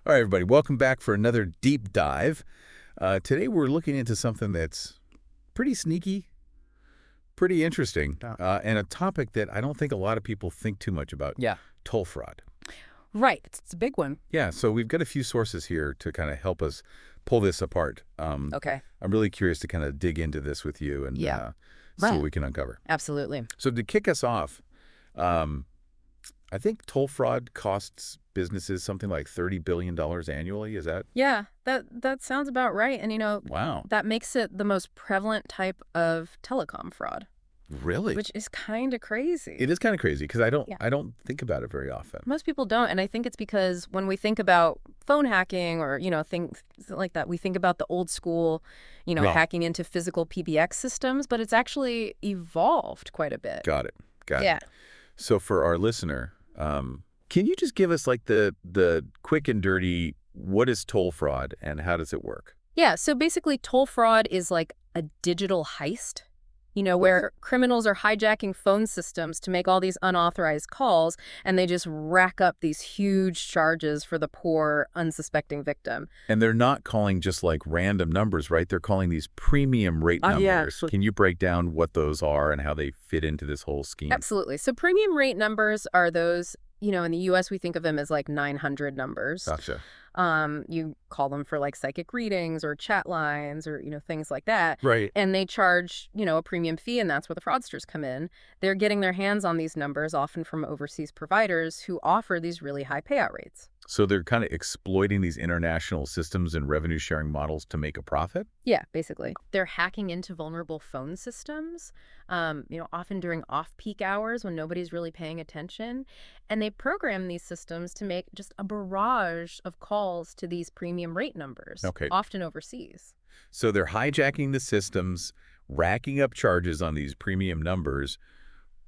All right, everybody, welcome back for another deep dive. Today we're looking into something that's pretty sneaky, pretty interesting, Yeah. and a topic that I don't think a lot of people think too much about, Yeah. toll fraud. Right. It's a big one. Yeah, so we've got a few sources here to kind of help us pull this apart. Okay. I'm really curious to kind of dig into this with you and Yeah. see Right. what we can uncover. Absolutely. So to kick us off, I think toll fraud costs businesses something like $30 billion annually. Is that? Yeah, that sounds about right. And, Wow. that makes it the most prevalent type of telecom fraud, Really? which is kind of crazy. It is kind of crazy because Yeah. I don't think about it very often. Most people don't. And I think it's because when we think about phone hacking or, things like that, we think about the old school, Yeah. hacking into physical PBX systems, but it's actually evolved quite a bit. Got it. Yeah. So for our listener, can you just give us like the quick and dirty, what is toll fraud and how does it work? Yeah, so basically toll fraud is like a digital heist, where criminals are hijacking phone systems to make all these unauthorized calls, and they just rack up these huge charges for the poor, unsuspecting victim. And they're not calling just like random numbers, right? They're calling these premium rate numbers. Yeah. Can you break down what those are and how they fit into this whole scheme? Absolutely. So premium rate numbers are those, in the U.S. we think of them as like 900 numbers. Gotcha. You call them for like psychic readings or chat lines or, things like that. Right. And they charge, a premium fee, and that's where the fraudsters come in. They're getting their hands on these numbers, often from overseas providers who offer these really high payout rates. So they're kind of exploiting these international systems and revenue sharing models to make a profit? Yeah, basically. They're hacking into vulnerable phone systems, often during off-peak hours when nobody's really paying attention. And they program these systems to make just a barrage of calls to these premium rate numbers, Okay. often overseas. So they're hijacking the systems, racking up charges on these premium numbers.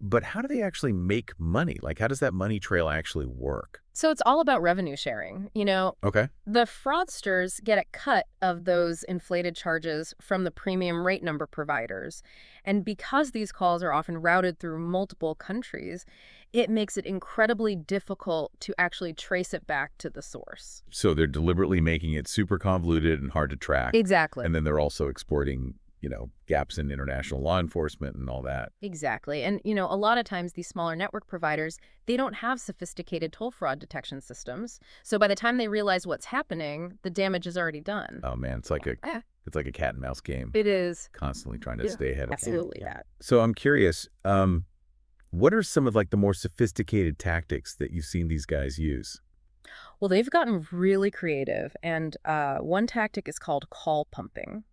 But how do they actually make money? Like, how does that money trail actually work? So it's all about revenue sharing. Okay. The fraudsters get a cut of those inflated charges from the premium rate number providers. And because these calls are often routed through multiple countries, it makes it incredibly difficult to actually trace it back to the source. So they're deliberately making it super convoluted and hard to track. Exactly. And then they're also exploiting, gaps in international law enforcement and all that. Exactly. And, a lot of times these smaller network providers, they don't have sophisticated toll fraud detection systems. So by the time they realize what's happening, the damage is already done. Oh, man, it's like a cat and mouse game. It is. Constantly trying to stay ahead of it. Absolutely that. So I'm curious, what are some of like the more sophisticated tactics that you've seen these guys use? Well, they've gotten really creative. And one tactic is called call pumping.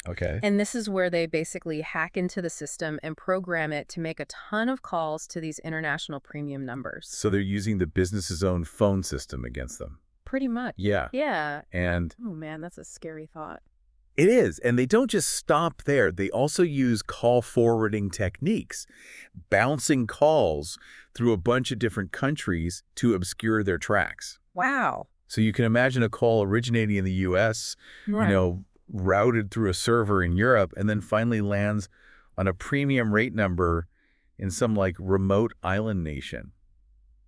Okay. And this is where they basically hack into the system and program it to make a ton of calls to these international premium numbers. So they're using the business's own phone system against them. Pretty much. Yeah. Yeah. And Oh, man, that's a scary thought. it is. And they don't just stop there. They also use call forwarding techniques, bouncing calls through a bunch of different countries to obscure their tracks. Wow. So you can imagine a call originating in the U.S., routed through a server in Europe, and then finally lands on a premium rate number in some like remote island nation.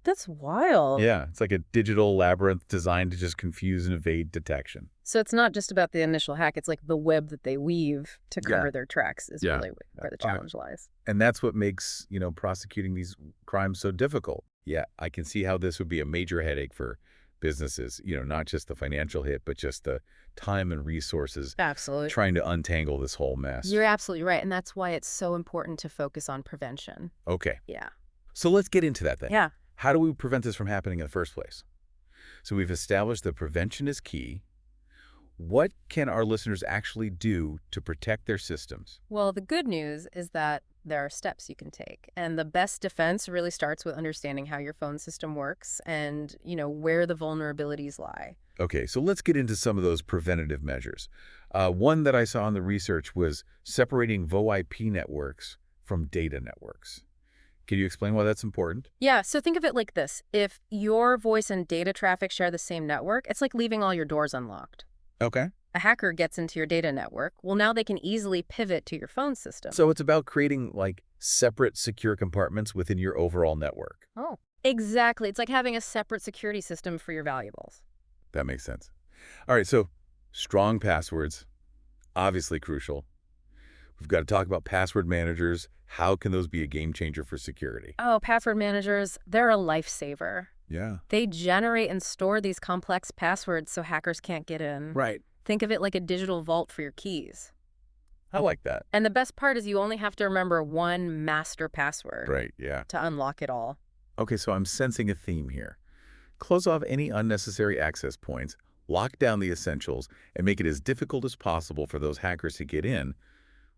That's wild. Yeah, it's like a digital labyrinth designed to just confuse and evade detection. So it's not just about the initial hack. It's like the web that they weave to Yeah. cover their tracks is Yeah. really where the challenge lies. And that's what makes, prosecuting these crimes so difficult. Yeah, I can see how this would be a major headache for businesses, not just the financial hit, but just the time and resources Absolutely. trying to untangle this whole mess. You're absolutely right. And that's why it's so important to focus on prevention. Okay, Yeah. so let's get into that then. Yeah. How do we prevent this from happening in the first place? So we've established that prevention is key. What can our listeners actually do to protect their systems? Well, the good news is that there are steps you can take. And the best defense really starts with understanding how your phone system works and, where the vulnerabilities lie. Okay, so let's get into some of those preventative measures. One that I saw in the research was separating VoIP networks from data networks. Can you explain why that's important? Yeah, so think of it like this. If your voice and data traffic share the same network, it's like leaving all your doors unlocked. Okay. A hacker gets into your data network. Well, now they can easily pivot to your phone system. So it's about creating like separate secure compartments within your overall network. Oh, exactly. It's like having a separate security system for your valuables. That makes sense. All right, so strong passwords, obviously crucial. We've got to talk about password managers. How can those be a game changer for security? Oh, password managers, they're a lifesaver. Yeah. They generate and store these complex passwords so hackers can't get in. Right. Think of it like a digital vault for your keys. I like that. And the best part is you only have to remember one master password Right, yeah. to unlock it all. Okay, so I'm sensing a theme here. Close off any unnecessary access points, lock down the essentials, and make it as difficult as possible for those hackers to get in.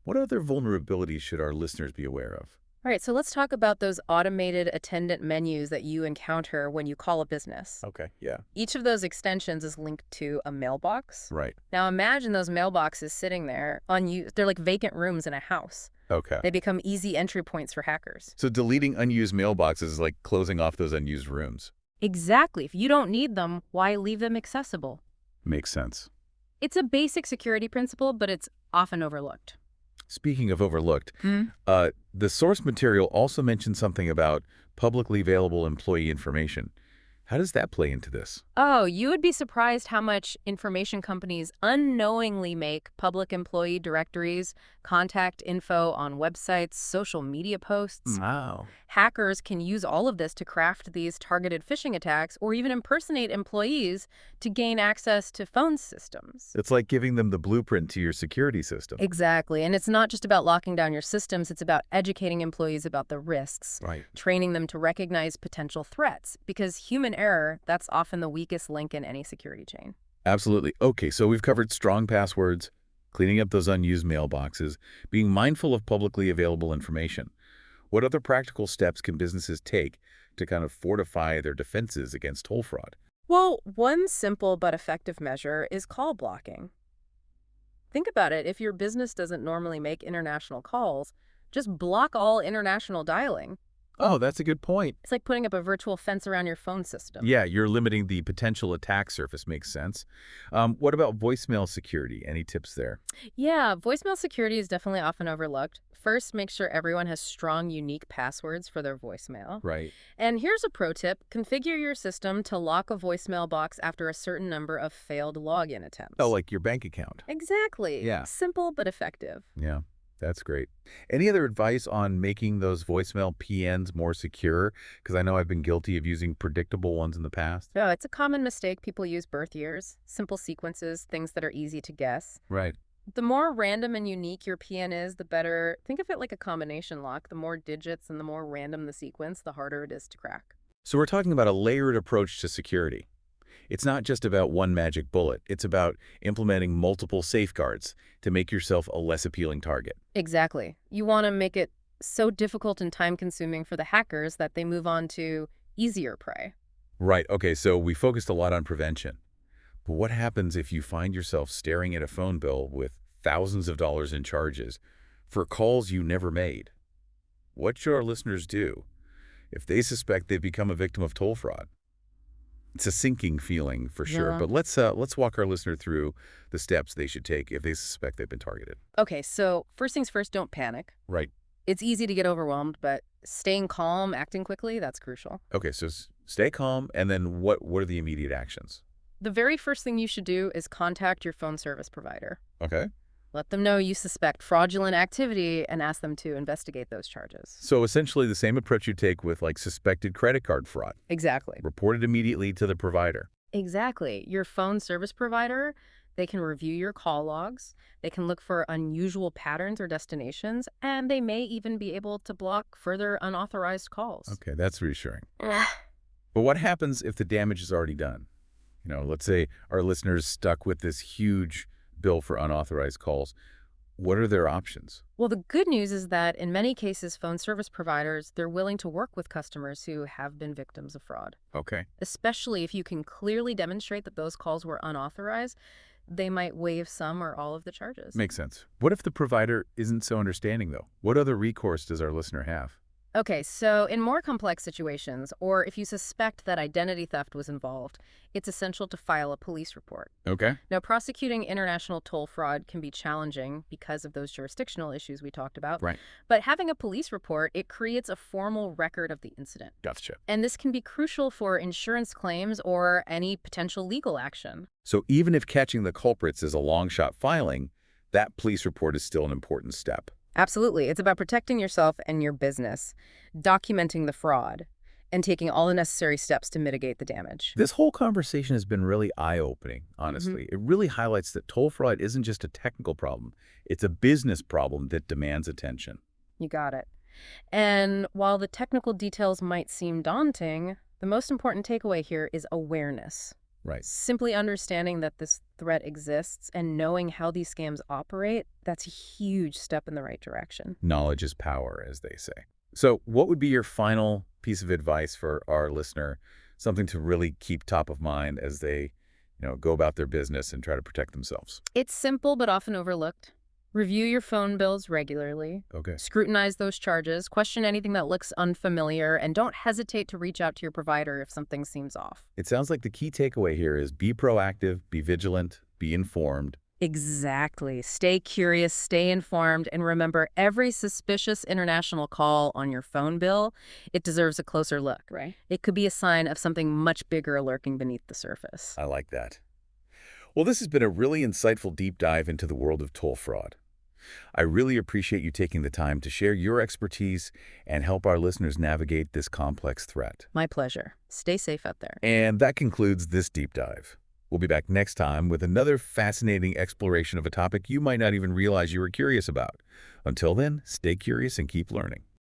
What other vulnerabilities should our listeners be aware of? All right, so let's talk about those automated attendant menus that you encounter when you call a business. Okay, yeah. Each of those extensions is linked to a mailbox. Right. Now imagine those mailboxes sitting there unused. They're like vacant rooms in a house. Okay. They become easy entry points for hackers. So deleting unused mailboxes is like closing off those unused rooms. Exactly. If you don't need them, why leave them accessible? Makes sense. It's a basic security principle, but it's often overlooked. Speaking of overlooked, the source material also mentioned something about publicly available employee information. How does that play into this? Oh, you would be surprised how much information companies unknowingly make public employee directories, contact info on websites, social media posts. Wow. Hackers can use all of this to craft these targeted phishing attacks or even impersonate employees to gain access to phone systems. It's like giving them the blueprint to your security system. Exactly. And it's not just about locking down your systems, it's about educating employees about the risks, Right. training them to recognize potential threats, because human error, that's often the weakest link in any security chain. Absolutely. Okay, so we've covered strong passwords, cleaning up those unused mailboxes, being mindful of publicly available information. What other practical steps can businesses take to kind of fortify their defenses against toll fraud? Well, one simple but effective measure is call blocking. Think about it. If your business doesn't normally make international calls, just block all international dialing. Oh, that's a good point. It's like putting up a virtual fence around your phone system. Yeah, you're limiting the potential attack surface. Makes sense. What about voicemail security? Any tips there? Yeah, voicemail security is definitely often overlooked. First, make sure everyone has strong, unique passwords for their voicemail. Right. And here's a pro tip. Configure your system to lock a voicemail box after a certain number of failed login attempts. Oh, like your bank account. Exactly. Yeah. Simple but effective. Yeah, that's great. Any other advice on making those voicemail PNs more secure? Because I know I've been guilty of using predictable ones in the past. Oh, it's a common mistake. People use birth years, simple sequences, things that are easy to guess. Right. The more random and unique your PN is, the better. Think of it like a combination lock. The more digits and the more random the sequence, the harder it is to crack. So we're talking about a layered approach to security. It's not just about one magic bullet. It's about implementing multiple safeguards to make yourself a less appealing target. Exactly. You want to make it so difficult and time-consuming for the hackers that they move on to easier prey. Right. Okay, so we focused a lot on prevention. But what happens if you find yourself staring at a phone bill with thousands of dollars in charges for calls you never made? What should our listeners do if they suspect they've become a victim of toll fraud? It's a sinking feeling for sure, Yeah. but let's walk our listener through the steps they should take if they suspect they've been targeted. Okay, so first things first, don't panic. Right. It's easy to get overwhelmed, but staying calm, acting quickly, that's crucial. Okay, so stay calm, and then what are the immediate actions? The very first thing you should do is contact your phone service provider. Okay. Let them know you suspect fraudulent activity and ask them to investigate those charges. So essentially the same approach you take with like suspected credit card fraud. Exactly. Report it immediately to the provider. Exactly. Your phone service provider, they can review your call logs, they can look for unusual patterns or destinations, and they may even be able to block further unauthorized calls. Okay, that's reassuring. But what happens if the damage is already done? You know, let's say our listeners stuck with this huge bill for unauthorized calls. What are their options? Well, the good news is that in many cases, phone service providers, they're willing to work with customers who have been victims of fraud. Okay. Especially if you can clearly demonstrate that those calls were unauthorized, they might waive some or all of the charges. Makes sense. What if the provider isn't so understanding, though? What other recourse does our listener have? Okay, so in more complex situations, or if you suspect that identity theft was involved, it's essential to file a police report. Okay. Now, prosecuting international toll fraud can be challenging because of those jurisdictional issues we talked about, Right. but having a police report, it creates a formal record of the incident. Gotcha. And this can be crucial for insurance claims or any potential legal action. So even if catching the culprits is a long shot filing, that police report is still an important step. Absolutely. It's about protecting yourself and your business, documenting the fraud, and taking all the necessary steps to mitigate the damage. This whole conversation has been really eye-opening, hmm honestly. It really highlights that toll fraud isn't just a technical problem. It's a business problem that demands attention. You got it. And while the technical details might seem daunting, the most important takeaway here is awareness. Right. Simply understanding that this threat exists and knowing how these scams operate, that's a huge step in the right direction. Knowledge is power, as they say. So what would be your final piece of advice for our listener, something to really keep top of mind as they, go about their business and try to protect themselves? It's simple but often overlooked. Review your phone bills regularly. Okay. Scrutinize those charges, question anything that looks unfamiliar, and don't hesitate to reach out to your provider if something seems off. It sounds like the key takeaway here is be proactive, be vigilant, be informed. Exactly. Stay curious, stay informed, and remember every suspicious international call on your phone bill, it deserves a closer look. Right. It could be a sign of something much bigger lurking beneath the surface. I like that. Well, this has been a really insightful deep dive into the world of toll fraud. I really appreciate you taking the time to share your expertise and help our listeners navigate this complex threat. My pleasure. Stay safe out there. And that concludes this deep dive. We'll be back next time with another fascinating exploration of a topic you might not even realize you were curious about. Until then, stay curious and keep learning.